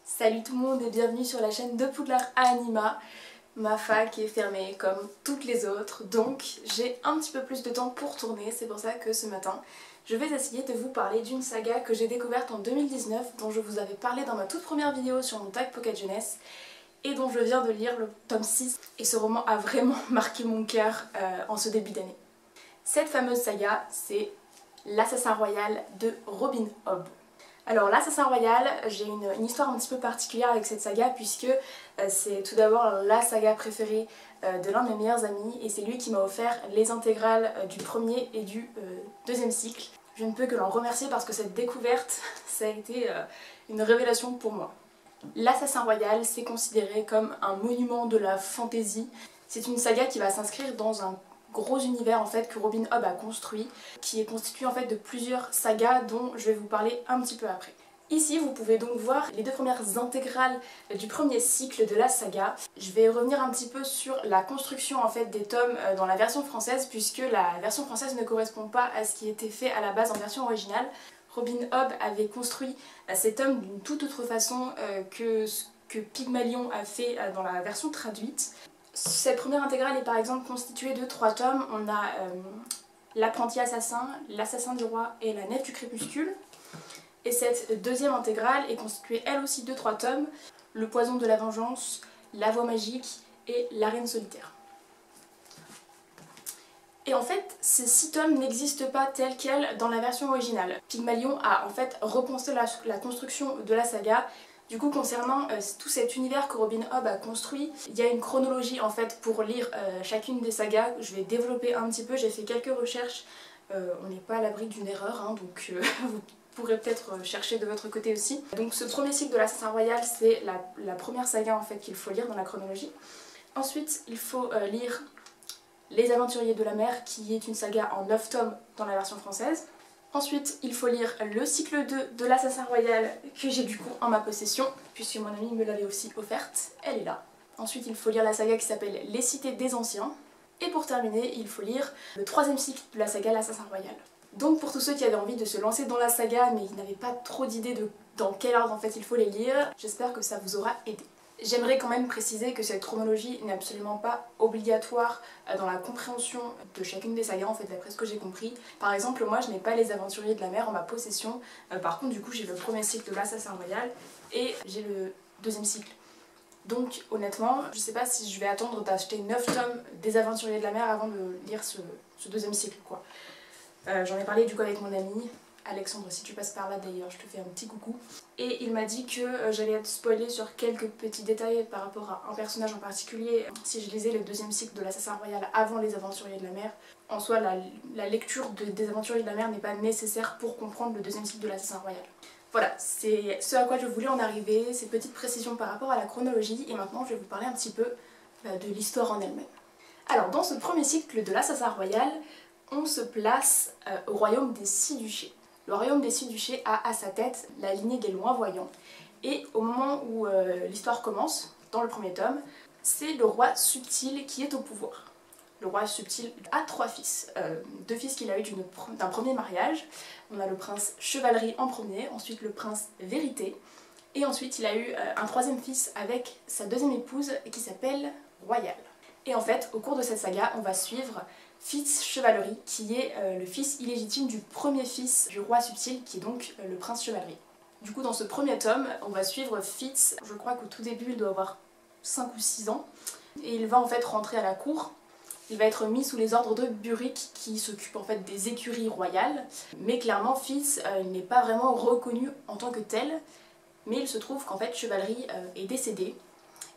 Salut tout le monde et bienvenue sur la chaîne de Poudlard à Anima. Ma fac est fermée comme toutes les autres, donc j'ai un petit peu plus de temps pour tourner. C'est pour ça que ce matin, je vais essayer de vous parler d'une saga que j'ai découverte en 2019, dont je vous avais parlé dans ma toute première vidéo sur mon tag Pocket Jeunesse, et dont je viens de lire le tome 6. Et ce roman a vraiment marqué mon cœur en ce début d'année. Cette fameuse saga, c'est L'Assassin Royal de Robin Hobb. Alors l'Assassin Royal, j'ai une histoire un petit peu particulière avec cette saga puisque c'est tout d'abord la saga préférée de l'un de mes meilleurs amis et c'est lui qui m'a offert les intégrales du premier et du deuxième cycle. Je ne peux que l'en remercier parce que cette découverte, ça a été une révélation pour moi. L'Assassin Royal, c'est considéré comme un monument de la fantasy. C'est une saga qui va s'inscrire dans un gros univers en fait que Robin Hobb a construit, qui est constitué en fait de plusieurs sagas dont je vais vous parler un petit peu après. Ici vous pouvez donc voir les deux premières intégrales du premier cycle de la saga. Je vais revenir un petit peu sur la construction en fait des tomes dans la version française puisque la version française ne correspond pas à ce qui était fait à la base en version originale. Robin Hobb avait construit ces tomes d'une toute autre façon que ce que Pygmalion a fait dans la version traduite. Cette première intégrale est par exemple constituée de 3 tomes. On a l'apprenti assassin, l'assassin du roi et la nef du crépuscule. Et cette deuxième intégrale est constituée elle aussi de 3 tomes. Le poison de la vengeance, la voix magique et l'arène solitaire. Et en fait, ces 6 tomes n'existent pas tels quels dans la version originale. Pygmalion a en fait repensé la construction de la saga. Du coup, concernant tout cet univers que Robin Hobb a construit, il y a une chronologie en fait pour lire chacune des sagas. Je vais développer un petit peu, j'ai fait quelques recherches, on n'est pas à l'abri d'une erreur, hein, donc vous pourrez peut-être chercher de votre côté aussi. Donc ce premier cycle de l'Assassin Royal, c'est la première saga en fait qu'il faut lire dans la chronologie. Ensuite, il faut lire Les Aventuriers de la Mer, qui est une saga en 9 tomes dans la version française. Ensuite, il faut lire le cycle 2 de l'Assassin Royal que j'ai du coup en ma possession, puisque mon amie me l'avait aussi offerte, elle est là. Ensuite, il faut lire la saga qui s'appelle Les Cités des Anciens. Et pour terminer, il faut lire le 3e cycle de la saga L'Assassin Royal. Donc pour tous ceux qui avaient envie de se lancer dans la saga mais qui n'avaient pas trop d'idées de dans quel ordre en fait il faut les lire, j'espère que ça vous aura aidé. J'aimerais quand même préciser que cette chronologie n'est absolument pas obligatoire dans la compréhension de chacune des sagas en fait d'après ce que j'ai compris. Par exemple moi je n'ai pas les Aventuriers de la Mer en ma possession, par contre du coup j'ai le premier cycle de l'Assassin Royal et j'ai le 2e cycle. Donc honnêtement je sais pas si je vais attendre d'acheter 9 tomes des Aventuriers de la Mer avant de lire ce 2e cycle quoi. J'en ai parlé du coup avec mon ami Alexandre, si tu passes par là d'ailleurs, je te fais un petit coucou. Et il m'a dit que j'allais être spoilée sur quelques petits détails par rapport à un personnage en particulier si je lisais le 2e cycle de l'Assassin Royal avant les Aventuriers de la Mer. En soi, la lecture des Aventuriers de la Mer n'est pas nécessaire pour comprendre le 2e cycle de l'Assassin Royal. Voilà, c'est ce à quoi je voulais en arriver, ces petites précisions par rapport à la chronologie. Et maintenant, je vais vous parler un petit peu de l'histoire en elle-même. Alors, dans ce premier cycle de l'Assassin Royal, on se place au royaume des 6 duchés. Le royaume des 6 duchés a à sa tête la lignée des Loinvoyants. Et au moment où l'histoire commence, dans le premier tome, c'est le roi Subtil qui est au pouvoir. Le roi Subtil a 3 fils. 2 fils qu'il a eu d'un premier mariage. On a le prince Chevalerie en premier, ensuite le prince Vérité. Et ensuite il a eu un 3e fils avec sa 2e épouse qui s'appelle Royal. Et en fait, au cours de cette saga, on va suivre Fitz Chevalerie, qui est le fils illégitime du premier fils du roi Subtil, qui est donc le prince Chevalerie. Du coup, dans ce premier tome, on va suivre Fitz, je crois qu'au tout début, il doit avoir 5 ou 6 ans, et il va en fait rentrer à la cour. Il va être mis sous les ordres de Burick, qui s'occupe en fait des écuries royales, mais clairement, Fitz, il n'est pas vraiment reconnu en tant que tel, mais il se trouve qu'en fait, Chevalerie est décédé,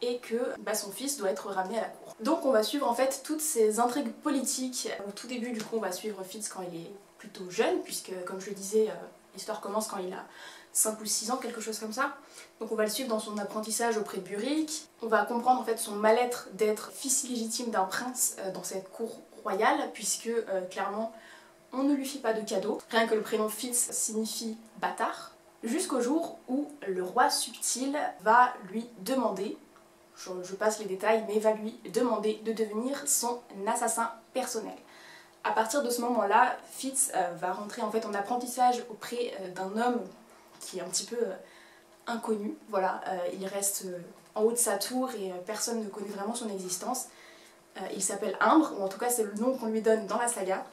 et que son fils doit être ramené à la cour. Donc on va suivre en fait toutes ces intrigues politiques. Au tout début du coup on va suivre Fitz quand il est plutôt jeune, puisque comme je le disais, l'histoire commence quand il a 5 ou 6 ans, quelque chose comme ça. Donc on va le suivre dans son apprentissage auprès de Burick. On va comprendre en fait son mal-être d'être fils illégitime d'un prince dans cette cour royale, puisque clairement on ne lui fit pas de cadeau. Rien que le prénom Fitz signifie bâtard. Jusqu'au jour où le roi Subtil va lui demander, je passe les détails, mais va lui demander de devenir son assassin personnel. À partir de ce moment-là, Fitz va rentrer en fait en apprentissage auprès d'un homme qui est un petit peu inconnu. Voilà, il reste en haut de sa tour et personne ne connaît vraiment son existence. Il s'appelle Imbre, ou en tout cas c'est le nom qu'on lui donne dans la saga.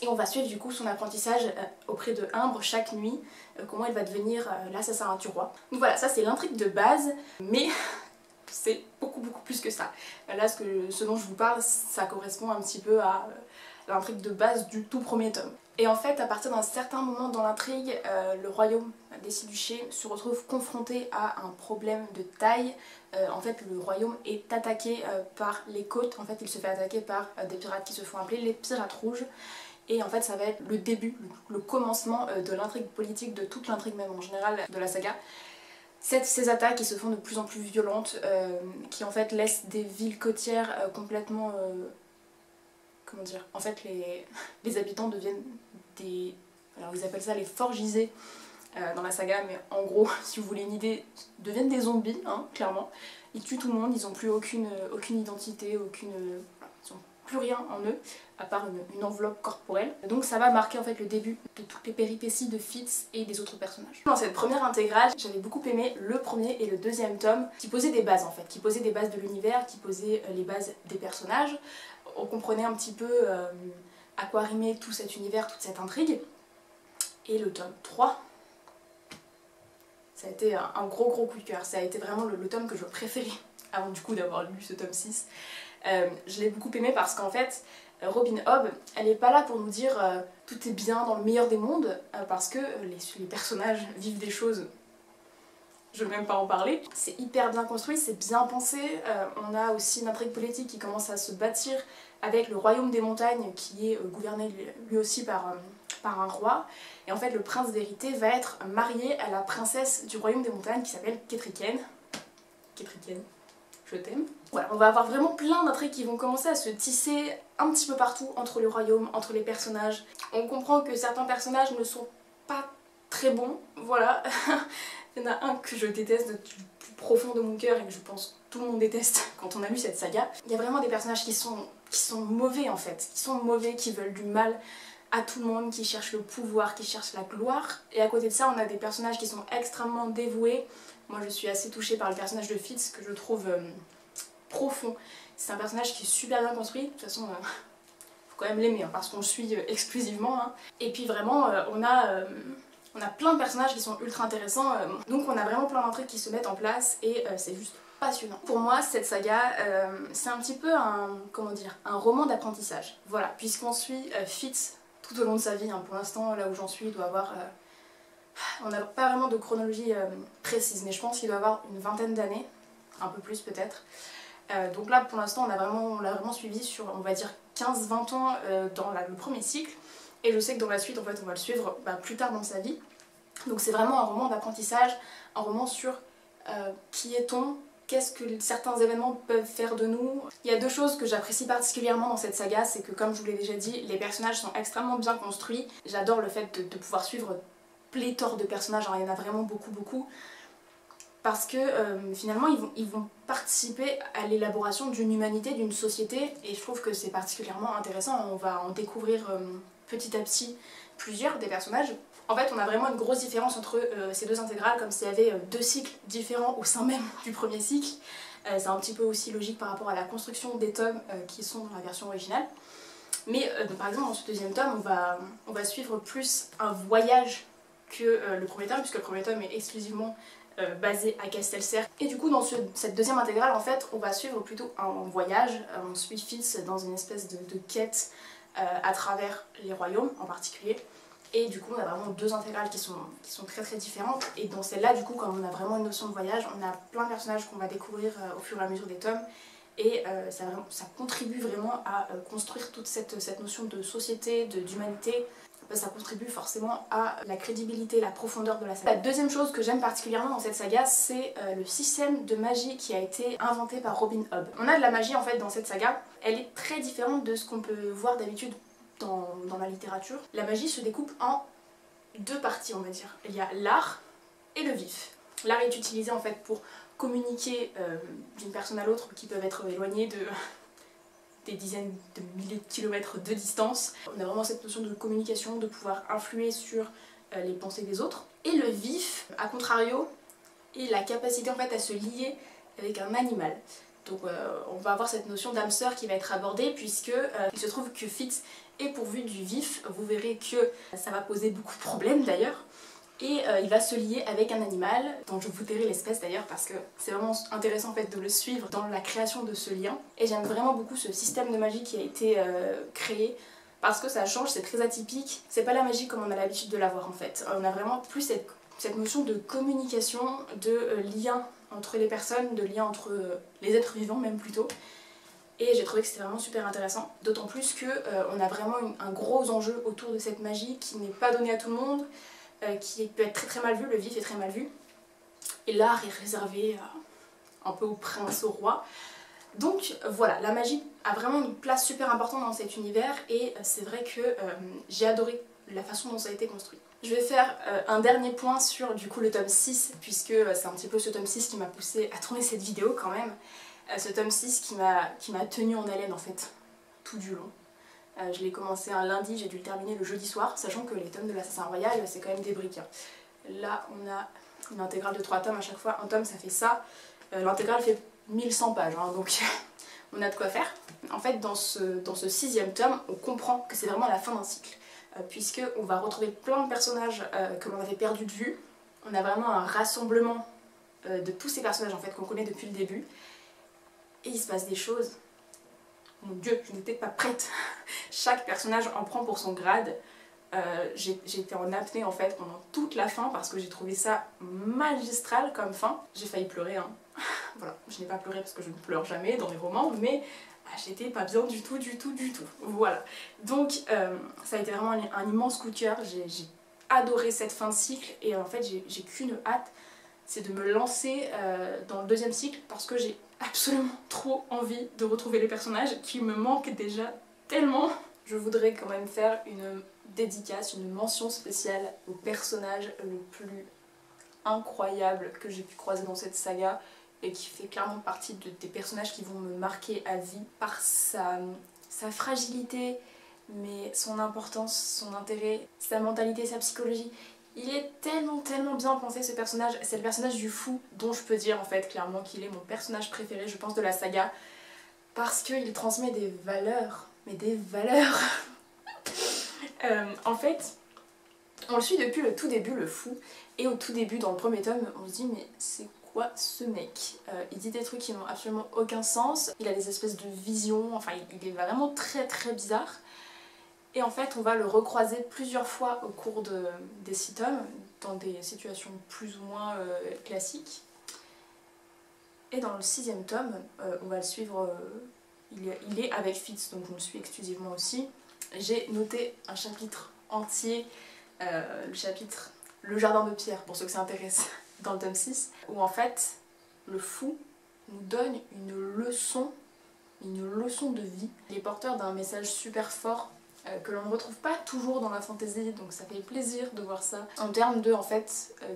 Et on va suivre du coup son apprentissage auprès de Imbre chaque nuit, comment il va devenir l'assassin du roi. Donc voilà, ça c'est l'intrigue de base, mais c'est beaucoup plus que ça. Là ce dont je vous parle, ça correspond un petit peu à l'intrigue de base du tout premier tome. Et en fait, à partir d'un certain moment dans l'intrigue, le royaume des Siduchés se retrouve confronté à un problème de taille. En fait, le royaume est attaqué par les côtes. En fait, il se fait attaquer par des pirates qui se font appeler les pirates rouges. Et en fait, ça va être le début, le commencement de l'intrigue politique, de toute l'intrigue même en général de la saga. Ces attaques qui se font de plus en plus violentes, qui en fait laissent des villes côtières complètement... comment dire, en fait les habitants deviennent des... alors ils appellent ça les forgisés dans la saga, mais en gros, si vous voulez une idée, deviennent des zombies, hein, clairement. Ils tuent tout le monde, ils n'ont plus aucune identité, ils n'ont plus rien en eux, à part une enveloppe corporelle. Donc ça va marquer en fait le début de toutes les péripéties de Fitz et des autres personnages. Dans cette première intégrale, j'avais beaucoup aimé le premier et le deuxième tome, qui posaient des bases en fait, qui posaient des bases de l'univers, qui posaient les bases des personnages. On comprenait un petit peu à quoi rimait tout cet univers, toute cette intrigue. Et le tome 3, ça a été un gros coup de cœur. Ça a été vraiment le tome que je préférais avant du coup d'avoir lu ce tome 6. Je l'ai beaucoup aimé parce qu'en fait, Robin Hobb, elle n'est pas là pour nous dire tout est bien dans le meilleur des mondes, parce que les personnages vivent des choses, je ne veux même pas en parler. C'est hyper bien construit, c'est bien pensé. On a aussi une intrigue politique qui commence à se bâtir avec le royaume des montagnes qui est gouverné lui aussi par un roi. Et en fait le prince vérité va être marié à la princesse du royaume des montagnes qui s'appelle Ketriken. Ketriken, je t'aime. Voilà, on va avoir vraiment plein d'intrigues qui vont commencer à se tisser un petit peu partout entre les royaumes, entre les personnages. On comprend que certains personnages ne sont pas très bons, voilà. Il y en a un que je déteste du plus profond de mon cœur et que je pense que tout le monde déteste quand on a lu cette saga. Il y a vraiment des personnages qui sont mauvais en fait, qui sont mauvais, qui veulent du mal à tout le monde, qui cherchent le pouvoir, qui cherchent la gloire. Et à côté de ça, on a des personnages qui sont extrêmement dévoués. Moi je suis assez touchée par le personnage de Fitz que je trouve profond. C'est un personnage qui est super bien construit, de toute façon faut quand même l'aimer hein, parce qu'on le suit exclusivement. Hein. Et puis vraiment on a plein de personnages qui sont ultra intéressants, donc on a vraiment plein d'intrigues qui se mettent en place et c'est juste passionnant. Pour moi, cette saga, c'est un petit peu comment dire, un roman d'apprentissage. Voilà, puisqu'on suit Fitz tout au long de sa vie, hein. Pour l'instant, là où j'en suis, il doit avoir... on n'a pas vraiment de chronologie précise, mais je pense qu'il doit avoir une vingtaine d'années, un peu plus peut-être. Donc là, pour l'instant, on l'a vraiment suivi sur, on va dire, 15-20 ans dans le premier cycle. Et je sais que dans la suite, en fait, on va le suivre plus tard dans sa vie. Donc c'est vraiment un roman d'apprentissage, un roman sur qui est-on, qu'est-ce que certains événements peuvent faire de nous. Il y a deux choses que j'apprécie particulièrement dans cette saga, c'est que comme je vous l'ai déjà dit, les personnages sont extrêmement bien construits. J'adore le fait de pouvoir suivre pléthore de personnages, hein, il y en a vraiment beaucoup. Parce que finalement ils vont participer à l'élaboration d'une humanité, d'une société, et je trouve que c'est particulièrement intéressant. On va en découvrir petit à petit plusieurs des personnages. En fait on a vraiment une grosse différence entre ces deux intégrales, comme s'il y avait deux cycles différents au sein même du premier cycle. C'est un petit peu aussi logique par rapport à la construction des tomes qui sont dans la version originale. Mais par exemple dans ce deuxième tome on va suivre plus un voyage que le premier tome, puisque le premier tome est exclusivement basé à Castelcerre. Et du coup dans cette deuxième intégrale en fait on va suivre plutôt un voyage, on suit Fitz dans une espèce de quête à travers les royaumes en particulier. Et du coup on a vraiment deux intégrales qui sont très différentes. Et dans celle-là du coup comme on a vraiment une notion de voyage, on a plein de personnages qu'on va découvrir au fur et à mesure des tomes. Et ça contribue vraiment à construire toute cette notion de société, d'humanité. Ça contribue forcément à la crédibilité, la profondeur de la saga. La deuxième chose que j'aime particulièrement dans cette saga, c'est le système de magie qui a été inventé par Robin Hobb. On a de la magie en fait dans cette saga, elle est très différente de ce qu'on peut voir d'habitude dans la littérature. La magie se découpe en deux parties on va dire. Il y a l'art et le vif. L'art est utilisé en fait pour communiquer d'une personne à l'autre qui peuvent être éloignées des dizaines de milliers de kilomètres de distance. On a vraiment cette notion de communication, de pouvoir influer sur les pensées des autres. Et le vif, à contrario, est la capacité en fait à se lier avec un animal. Donc on va avoir cette notion d'âme sœur qui va être abordée puisque il se trouve que Fitz est pourvu du vif. Vous verrez que ça va poser beaucoup de problèmes d'ailleurs. Et il va se lier avec un animal, dont je vous tairai l'espèce d'ailleurs parce que c'est vraiment intéressant en fait de le suivre dans la création de ce lien. Et j'aime vraiment beaucoup ce système de magie qui a été créé parce que ça change, c'est très atypique. C'est pas la magie comme on a l'habitude de l'avoir en fait. On a vraiment plus cette notion de communication, de lien entre les personnes, de lien entre les êtres vivants même plutôt. Et j'ai trouvé que c'était vraiment super intéressant, d'autant plus que on a vraiment un gros enjeu autour de cette magie qui n'est pas donnée à tout le monde, qui peut être très très mal vu, le vif est très mal vu. Et l'art est réservé un peu au prince, au roi. Donc voilà, la magie a vraiment une place super importante dans cet univers et c'est vrai que j'ai adoré la façon dont ça a été construit. Je vais faire un dernier point sur du coup le tome 6, puisque c'est un petit peu ce tome 6 qui m'a poussé à tourner cette vidéo quand même. Ce tome 6 qui m'a tenu en haleine en fait, tout du long. Je l'ai commencé un lundi, j'ai dû le terminer le jeudi soir, sachant que les tomes de l'Assassin Royal c'est quand même des briques. Hein. Là on a une intégrale de 3 tomes à chaque fois, un tome ça fait ça, l'intégrale fait 1100 pages, hein, donc on a de quoi faire. En fait dans ce 6e tome, on comprend que c'est vraiment la fin d'un cycle, puisque on va retrouver plein de personnages que l'on avait perdu de vue. On a vraiment un rassemblement de tous ces personnages en fait qu'on connaît depuis le début, et il se passe des choses. Mon Dieu, je n'étais pas prête. Chaque personnage en prend pour son grade. J'étais en apnée en fait pendant toute la fin parce que j'ai trouvé ça magistral comme fin. J'ai failli pleurer, hein. Voilà, je n'ai pas pleuré parce que je ne pleure jamais dans les romans, mais j'étais pas bien du tout. Voilà. Donc ça a été vraiment un immense coup de cœur. J'ai adoré cette fin de cycle et en fait j'ai qu'une hâte, c'est de me lancer dans le 2e cycle parce que j'ai absolument trop envie de retrouver les personnages qui me manquent déjà tellement. Je voudrais quand même faire une dédicace, une mention spéciale au personnage le plus incroyable que j'ai pu croiser dans cette saga et qui fait clairement partie des personnages qui vont me marquer à vie par sa fragilité, mais son importance, son intérêt, sa mentalité, sa psychologie. Il est tellement bien pensé ce personnage, c'est le personnage du fou dont je peux dire en fait clairement qu'il est mon personnage préféré je pense de la saga parce qu'il transmet des valeurs, mais des valeurs. En fait, on le suit depuis le tout début le fou et au tout début dans le 1er tome on se dit mais c'est quoi ce mec, il dit des trucs qui n'ont absolument aucun sens, il a des espèces de visions, enfin il est vraiment très bizarre. Et en fait on va le recroiser plusieurs fois au cours des 6 tomes, dans des situations plus ou moins classiques. Et dans le 6e tome, on va le suivre, il est avec Fitz, donc je le suis exclusivement aussi. J'ai noté un chapitre entier, le chapitre Le Jardin de Pierre, pour ceux que ça intéresse, dans le tome 6, où en fait le fou nous donne une leçon de vie. Il est porteur d'un message super fort que l'on ne retrouve pas toujours dans la fantasy, donc ça fait plaisir de voir ça. En termes de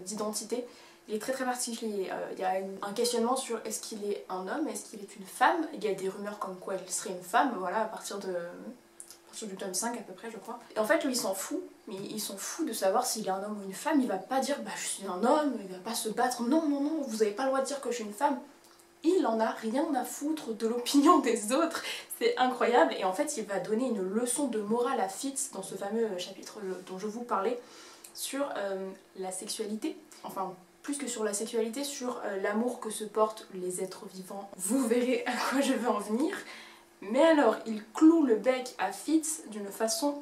d'identité, il est très particulier. Il y a un questionnement sur est-ce qu'il est un homme, est-ce qu'il est une femme. Il y a des rumeurs comme quoi il serait une femme, voilà, à partir du tome 5 à peu près je crois. Et en fait lui il s'en fout, mais il s'en fout de savoir s'il est un homme ou une femme. Il va pas dire bah je suis un homme, il va pas se battre, non, vous avez pas le droit de dire que je suis une femme. Il en a rien à foutre de l'opinion des autres, c'est incroyable. Et en fait il va donner une leçon de morale à Fitz dans ce fameux chapitre dont je vous parlais sur la sexualité, enfin plus que sur la sexualité, sur l'amour que se portent les êtres vivants. Vous verrez à quoi je veux en venir. Mais alors il cloue le bec à Fitz d'une façon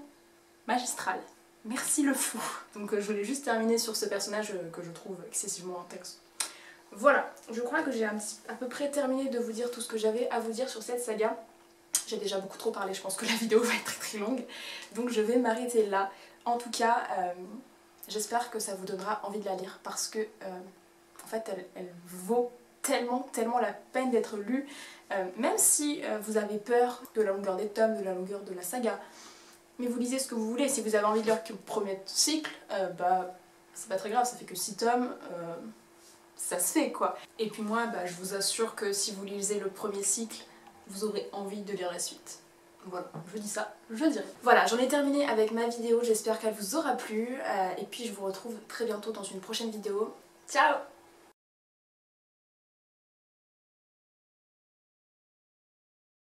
magistrale. Merci le fou. Donc je voulais juste terminer sur ce personnage que je trouve excessivement intense. Voilà, je crois que j'ai à peu près terminé de vous dire tout ce que j'avais à vous dire sur cette saga. J'ai déjà beaucoup trop parlé, je pense que la vidéo va être très longue, donc je vais m'arrêter là. En tout cas, j'espère que ça vous donnera envie de la lire parce que en fait elle vaut tellement la peine d'être lue, même si vous avez peur de la longueur des tomes, de la longueur de la saga, mais vous lisez ce que vous voulez. Si vous avez envie de lire que le 1er cycle, bah c'est pas très grave, ça fait que 6 tomes. Ça se fait quoi. Et puis moi je vous assure que si vous lisez le 1er cycle, vous aurez envie de lire la suite. Voilà, je dis ça, je dirai. Voilà, j'en ai terminé avec ma vidéo, j'espère qu'elle vous aura plu, et puis je vous retrouve très bientôt dans une prochaine vidéo. Ciao!